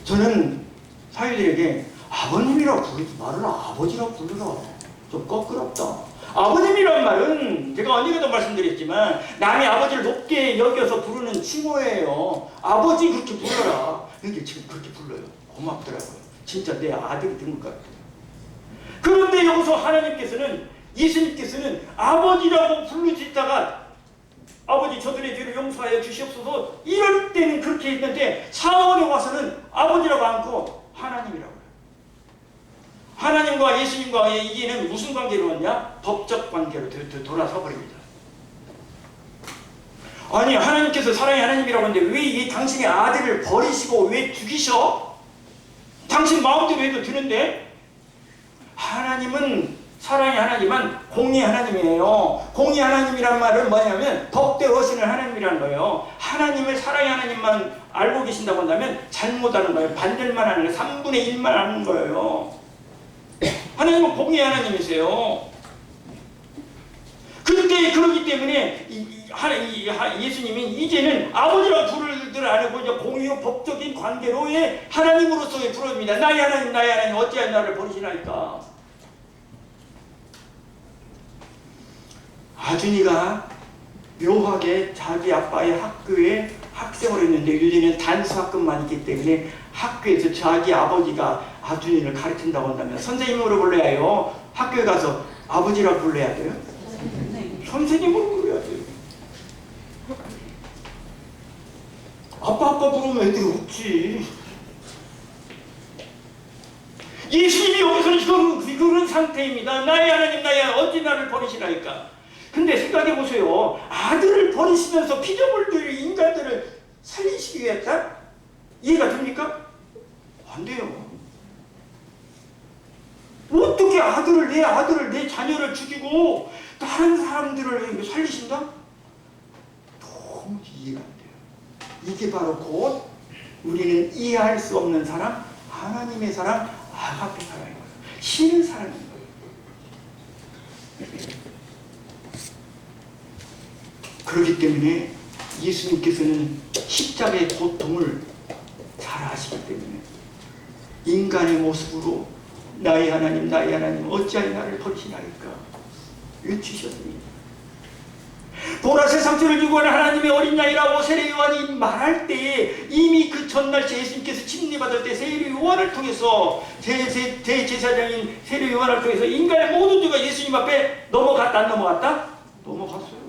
저는 사유들에게 아버님이라고 부르지 말아라, 아버지라고 부르라. 좀 껄끄럽다. 아버님이란 말은 제가 언젠가도 말씀드렸지만 남의 아버지를 높게 여겨서 부르는 칭호예요. 아버지 그렇게 불러라. 이게 지금 그렇게 불러요. 고맙더라고요. 진짜 내 아들이 된 것 같아요. 그런데 여기서 하나님께서는, 예수님께서는 아버지라고 부르시다가 아버지 저들의 죄를 용서하여 주시옵소서 이럴 때는 그렇게 했는데 사원에 와서는 아버지라고 않고 하나님이라고 해요. 하나님과 예수님과의 이게는 무슨 관계로 왔냐? 법적 관계로 돌아서 버립니다. 아니 하나님께서 사랑의 하나님이라고 하는데 왜 이 당신의 아들을 버리시고 왜 죽이셔? 당신 마음대로 해도 되는데. 하나님은 사랑의 하나님은 공의 하나님이에요. 공의 하나님이란 말은 뭐냐면 덕대어시는 하나님이라는 거예요. 하나님을 사랑의 하나님만 알고 계신다고 한다면 잘못하는 거예요. 반절만 하는 거예요. 3분의 1만 하는 거예요. 하나님은 공의 하나님이세요. 그런데 그렇기 때문에 예수님이 이제는 아버지라고 부르들 안 하고 이제 공의의 법적인 관계로의 하나님으로서의 부릅니다. 나의 하나님 어찌하여 나를 버리시나이까. 아준이가 묘하게 자기 아빠의 학교에 학생을 했는데 요즘에는 단수학급만 있기 때문에 학교에서 자기 아버지가 아준이를 가르친다고 한다면 선생님으로 불러야 해요? 학교에 가서 아버지라고 불러야 돼요? 선생님으로 불러야 돼요. 아빠 부르면 애들이 웃지. 예수님이 여기서는 그런 상태입니다. 나의 하나님 어찌 나를 버리시나이까. 근데 생각해보세요. 아들을 버리시면서 피조물들 인간들을 살리시기 위했다? 이해가 됩니까? 안 돼요. 어떻게 내 아들을 내 자녀를 죽이고 다른 사람들을 살리신다? 도무지 이해가 안 돼요. 이게 바로 곧 우리는 이해할 수 없는 사람, 하나님의 사람, 아가페 사랑인 거예요. 신의 사랑인 거예요. 그렇기 때문에 예수님께서는 십자가의 고통을 잘 아시기 때문에 인간의 모습으로 나의 하나님 어찌하여 나를 버리시나이까 외치셨습니다. 보라색 상처를 주고 온 하나님의 어린 양이라고 세례요한이 말할 때에 이미 그 전날 예수님께서 침례받을 때 세례요한을 통해서 대제사장인 세례요한을 통해서 인간의 모든 죄가 예수님 앞에 넘어갔다 안 넘어갔다? 넘어갔어요.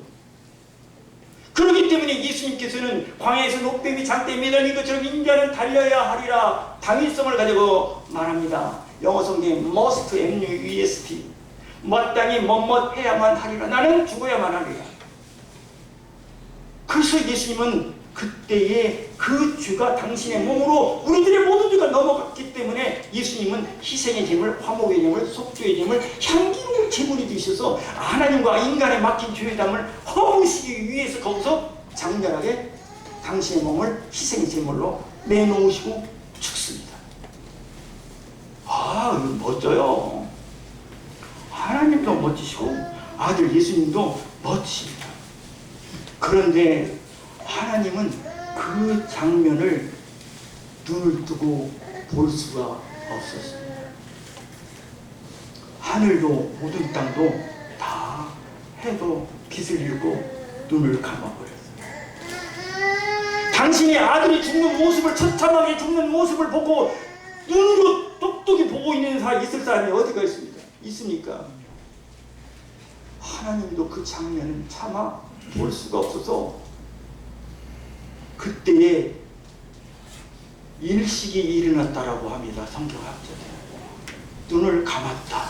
그렇기 때문에 예수님께서는 광야에서 녹뱀이 장대에 매달린 것처럼 인자는 달려야 하리라 당위성을 가지고 말합니다. 영어 성경에 must, M-U-S-T 마땅히 뭐뭐 해야만 하리라. 나는 죽어야만 하리라. 그래서 예수님은 그때의 그 죄가 당신의 몸으로 우리들의 모든 죄가 넘어갔기 때문에 예수님은 희생의 제물, 화목의 제물, 속죄의 제물, 향기로운 제물이 되셔서 하나님과 인간에 막힌 죄의 담을 허무시기 위해서 거기서 장렬하게 당신의 몸을 희생의 제물로 내놓으시고 죽습니다. 아, 이거 멋져요. 하나님도 멋지시고 아들 예수님도 멋지십니다. 그런데 하나님은 그 장면을 눈을 뜨고 볼 수가 없었습니다. 하늘도 모든 땅도 다 해도 빛을 잃고 눈을 감아버렸어요. 당신의 아들이 죽는 모습을 처참하게 죽는 모습을 보고 눈으로 똑똑히 보고 있는 있을 사람이 어디가 있습니까? 하나님도 그 장면을 차마 볼 수가 없어서 그때에 일식이 일어났다라고 합니다. 성경학자들. 눈을 감았다.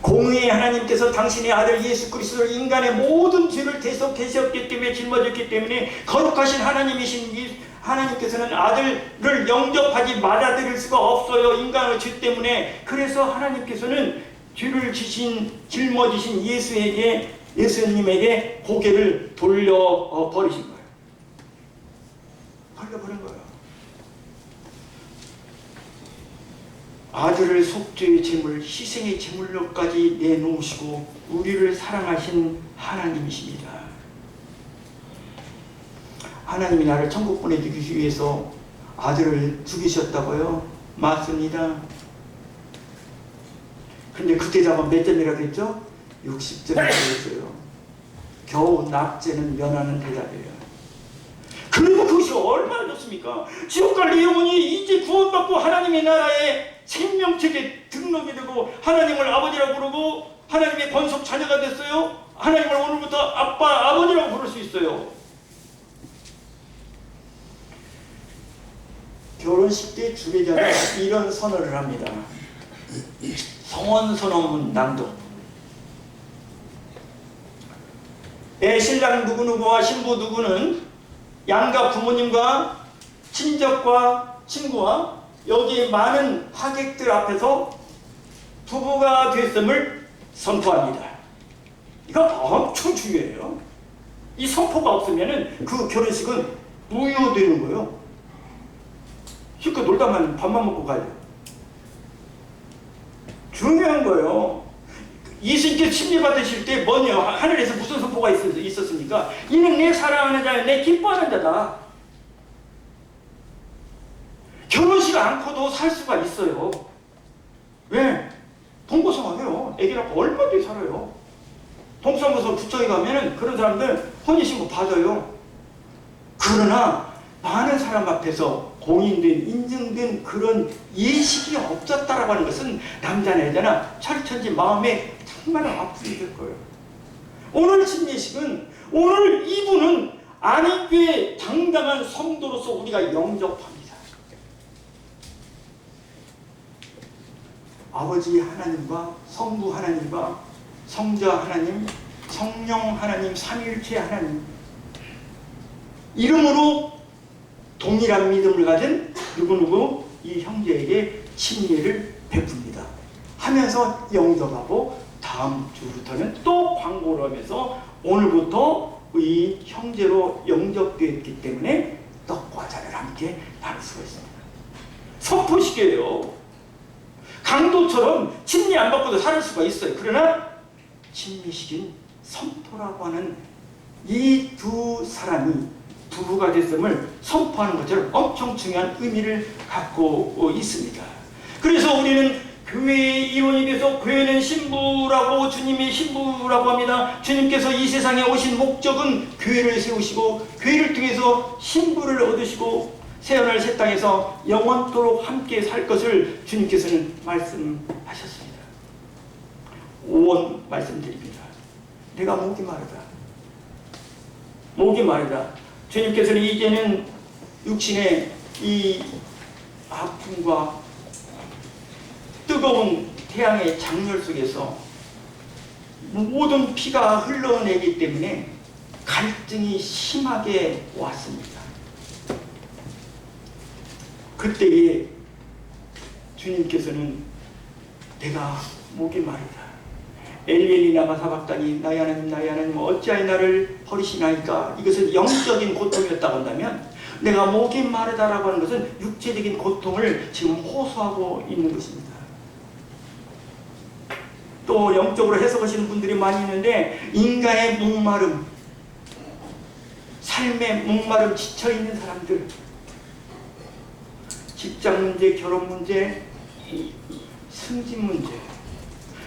공의의 하나님께서 당신의 아들 예수 그리스도를 인간의 모든 죄를 대속하셨기 때문에 짊어졌기 때문에 거룩하신 하나님이신 하나님께서는 아들을 영접하지 맞아들일 수가 없어요. 인간의 죄 때문에. 그래서 하나님께서는 죄를 짊어지신 예수님에게 고개를 돌려버리신 거예요. 돌려버린 거예요. 아들을 속죄의 제물, 희생의 제물로까지 내놓으시고 우리를 사랑하신 하나님이십니다. 하나님이 나를 천국 보내주기 위해서 아들을 죽이셨다고요? 맞습니다. 근데 그때 잡은 몇 점이라고 했죠? 60점이라고 했어요. 겨우 낙제는 면하는 대답이에요. 그리고 그것이 얼마나 좋습니까? 지옥 갈 영혼이 이제 구원받고 하나님의 나라에 생명책에 등록이 되고 하나님을 아버지라고 부르고 하나님의 권속 자녀가 됐어요. 하나님을 오늘부터 아빠, 아버지라고 부를 수 있어요. 결혼식 때 주례자가 이런 선언을 합니다. 성원 선언문 낭독. 신랑 누구누구와 신부 누구는 양가 부모님과 친족과 친구와 여기 많은 하객들 앞에서 부부가 됐음을 선포합니다. 이거 엄청 중요해요. 이 선포가 없으면 그 결혼식은 무효되는 거예요. 실컷 놀다만 밥만 먹고 가요. 중요한 거예요. 예수님께서 침례받으실 때 뭐냐? 하늘에서 무슨 선포가 있었습니까? 이는 내 사랑하는 자요 내 기뻐하는 자다. 결혼식 않고도 살 수가 있어요. 왜? 동거생활해요. 애기 낳고 얼마든지 살아요. 동사무소 구청에 가면은 그런 사람들 혼인신고 받아요. 그러나 많은 사람 앞에서 공인된 인증된 그런 예식이 없었다라고 하는 것은 남자나 여자나 철천지 마음에 정말 아프게 될 거예요. 오늘 침례식은 오늘 이분은 안익교의 당당한 성도로서 우리가 영접합니다. 아버지 하나님과 성부 하나님과 성자 하나님, 성령 하나님, 삼위일체 하나님 이름으로 동일한 믿음을 가진 누구누구 이 형제에게 침례를 베풉니다. 하면서 영접하고 다음 주부터는 또 광고를 하면서 오늘부터 이 형제로 영접되었기 때문에 떡과 잔을 함께 나눌 수가 있습니다. 선포식이에요. 강도처럼 침례 안 받고도 살 수가 있어요. 그러나 침례식은 성토라고 하는 이 두 사람이 부부가 됐음을 선포하는 것처럼 엄청 중요한 의미를 갖고 있습니다. 그래서 우리는 교회의 일원이 돼서 교회는 신부라고, 주님이 신부라고 합니다. 주님께서 이 세상에 오신 목적은 교회를 세우시고 교회를 통해서 신부를 얻으시고 새하늘 새 땅에서 영원토록 함께 살 것을 주님께서는 말씀하셨습니다. 오원 말씀드립니다. 내가 목이 마르다. 목이 마르다. 주님께서는 이제는 육신의 이 아픔과 뜨거운 태양의 장렬 속에서 모든 피가 흘러내기 때문에 갈증이 심하게 왔습니다. 그때에 주님께서는 내가 목이 마르다. 엘리엘리 라마 사박다니 나의 하나님 어찌하여 나를 버리시나이까. 이것은 영적인 고통이었다고 한다면 내가 목이 마르다라고 하는 것은 육체적인 고통을 지금 호소하고 있는 것입니다. 또 영적으로 해석하시는 분들이 많이 있는데 인간의 목마름, 삶의 목마름 지쳐있는 사람들, 직장 문제, 결혼 문제, 승진 문제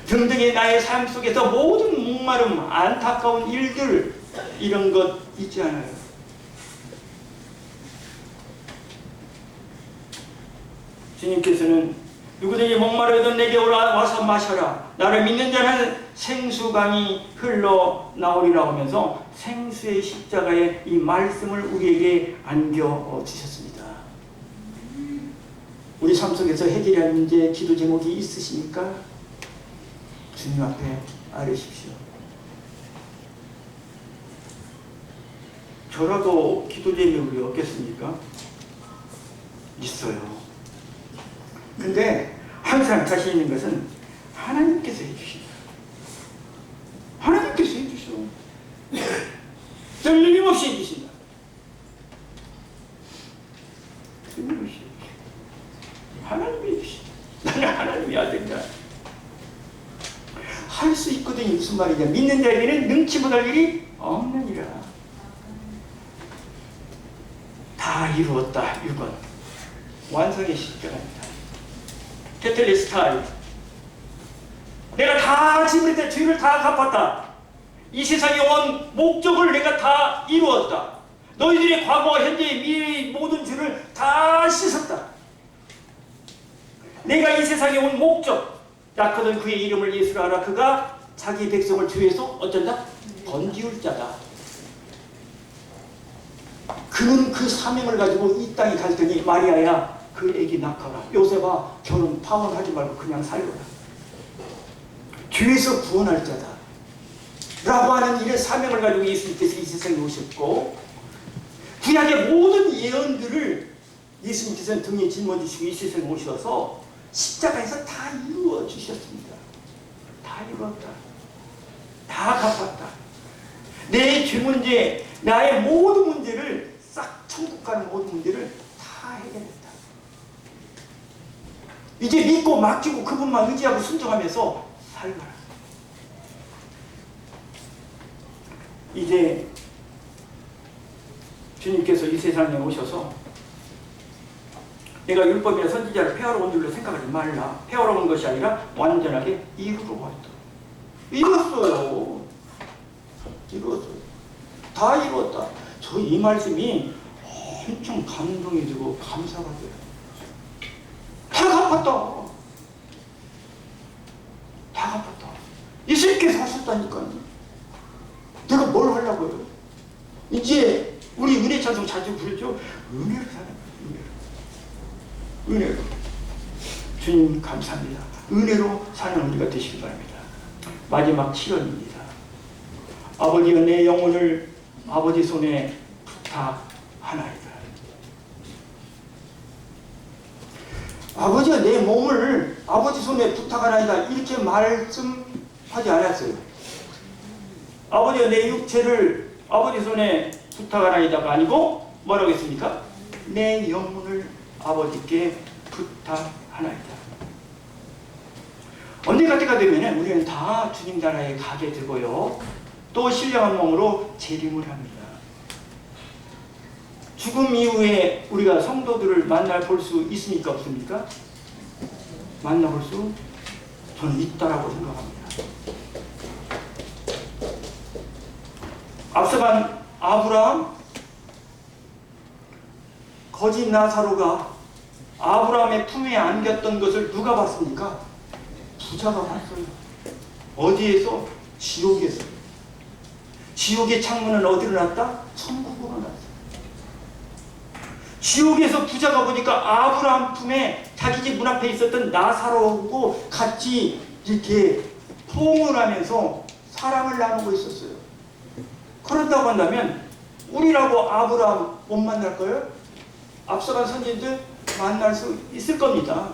등등의 나의 삶 속에서 모든 목마름, 안타까운 일들 이런 것 있지 않아요? 주님께서는 누구든지 목마르거든 내게 와서 마셔라. 나를 믿는 자는 생수강이 흘러나오리라 하면서 생수의 십자가의 이 말씀을 우리에게 안겨주셨습니다. 우리 삶 속에서 해결해야 할 문제, 기도 제목이 있으십니까? 주님 앞에 아뢰십시오. 저라도 기도 제목이 없겠습니까? 있어요. 근데 항상 자신 있는 것은 하나님께서 해주신다. 하나님께서 해주셔. 틀림없이 해주신다. 틀림없이 해주신다. 하나님이 해주신다. 나는 하나님의 아들이다. 할 수 있거든요. 무슨 말이냐. 믿는 자에게는 능치 못할 일이 없느니라. 다 이루었다. 6번. 완성의 십자가입니다. 테텔레스타이. 내가 다 지불했다. 죄를 다 갚았다. 이 세상에 온 목적을 내가 다 이루었다. 너희들의 과거와 현재, 미래의 모든 죄를 다 씻었다. 내가 이 세상에 온 목적, 낳거든 그의 이름을 예수라 하라. 그가 자기 백성을 죄에서 어쩐다? 건지울 자다. 그는 그 사명을 가지고 이 땅에 갈 테니 마리아야 그 애기 낳거라. 요셉아 결혼 파혼하지 말고 그냥 살거라. 죄에서 구원할 자다 라고 하는 이런 사명을 가지고 예수님께서 이 세상에 오셨고, 구약의 모든 예언들을 예수님께서는 등에 짊어지시고 이 세상에 오셔서 십자가에서 다 이루어 주셨습니다. 다 이루었다. 다 갚았다. 내 죄 문제, 나의 모든 문제를 싹 천국 가는 모든 문제를 다 해결했다. 이제 믿고 맡기고 그분만 의지하고 순종하면서 살거라. 이제 주님께서 이 세상에 오셔서 내가 율법이나 선지자를 폐하러 온 줄로 생각하지 말라. 폐하러 온 것이 아니라 완전하게 이루러 왔다. 이뤘어요. 이루었어요. 다 이루었다. 저 이 말씀이 엄청 감동이 되고 감사가 돼요. 다 갚았다. 다 갚았다. 예수님께서 하셨다니까요. 내가 뭘 하려고요? 이제 우리 은혜 찬송 자주 부르죠. 은혜로 사는 거예요. 은혜로. 주님 감사합니다. 은혜로 사는 우리가 되시기 바랍니다. 마지막 7원입니다. 아버지여 내 영혼을 아버지 손에 부탁하나이다. 아버지가 내 몸을 아버지 손에 부탁하나이다 이렇게 말씀하지 않았어요. 아버지가 내 육체를 아버지 손에 부탁하나이다가 아니고 뭐라고 했습니까? 내 영혼을 아버지께 부탁하나이다. 언제가 때가 되면 우리는 다 주님 나라에 가게 되고요. 또 신령한 몸으로 재림을 합니다. 죽음 이후에 우리가 성도들을 만나볼 수 있습니까? 없습니까? 만나볼 수 저는 있다라고 생각합니다. 앞서간 아브라함, 거짓 나사로가 아브라함의 품에 안겼던 것을 누가 봤습니까? 부자가 봤어요. 어디에서? 지옥에서. 지옥의 창문은 어디로 났다? 천국으로 났어요. 지옥에서 부자가 보니까 아브라함 품에 자기 집 문 앞에 있었던 나사로하고 같이 이렇게 포옹하면서 사랑을 나누고 있었어요. 그런다고 한다면 우리라고 아브라함 못 만날 거예요? 앞서간 선진들 만날 수 있을 겁니다.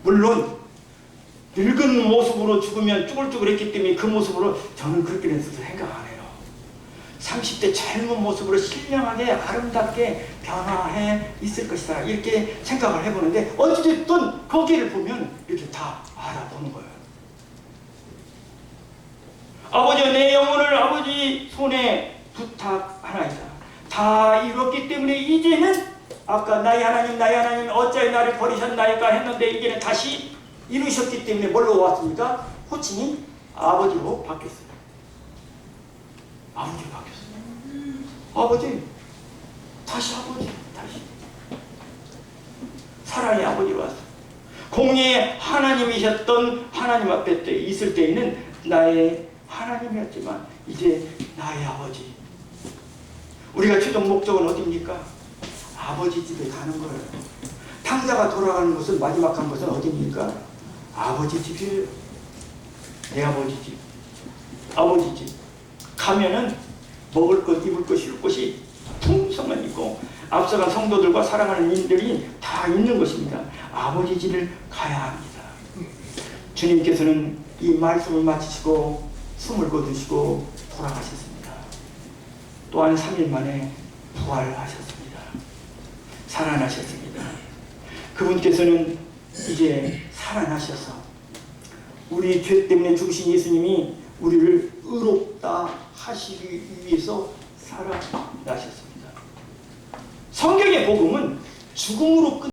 물론 늙은 모습으로 죽으면 쭈글쭈글했기 때문에 그 모습으로 저는 그렇게 해서 생각 안 해요. 30대 젊은 모습으로 신령하게 아름답게 변화해 있을 것이다 이렇게 생각을 해보는데 어찌됐든 거기를 보면 이렇게 다 알아보는 거예요. 아버지 내 영혼을 아버지 손에 부탁하나이다. 다 이뤘기 때문에 이제는 아까 나의 하나님 어찌하여 나를 버리셨나이까 했는데 이제는 다시 이루셨기 때문에 뭘로 왔습니까? 호칭이 아버지로 바뀌었어요. 아버지로 바뀌었어요. 아버지 다시 사랑의 아버지로 왔어요. 공의의 하나님이셨던 하나님 앞에 있을 때에는 나의 하나님이었지만 이제 나의 아버지. 우리가 최종 목적은 어디입니까? 아버지 집에 가는 거예요. 탕자가 돌아가는 것은 마지막 간 것은 어디입니까? 아버지 집이에요. 내 아버지 집. 아버지 집. 가면은 먹을 것, 입을 것, 쉴 곳이 풍성한 있고 앞서간 성도들과 사랑하는 인들이 다 있는 것입니다. 아버지 집을 가야 합니다. 주님께서는 이 말씀을 마치시고 숨을 거두시고 돌아가셨습니다. 또한 3일 만에 부활하셨습니다. 살아나셨습니다. 그분께서는 이제 살아나셔서 우리 죄 때문에 죽으신 예수님이 우리를 의롭다 하시기 위해서 살아나셨습니다. 성경의 복음은 죽음으로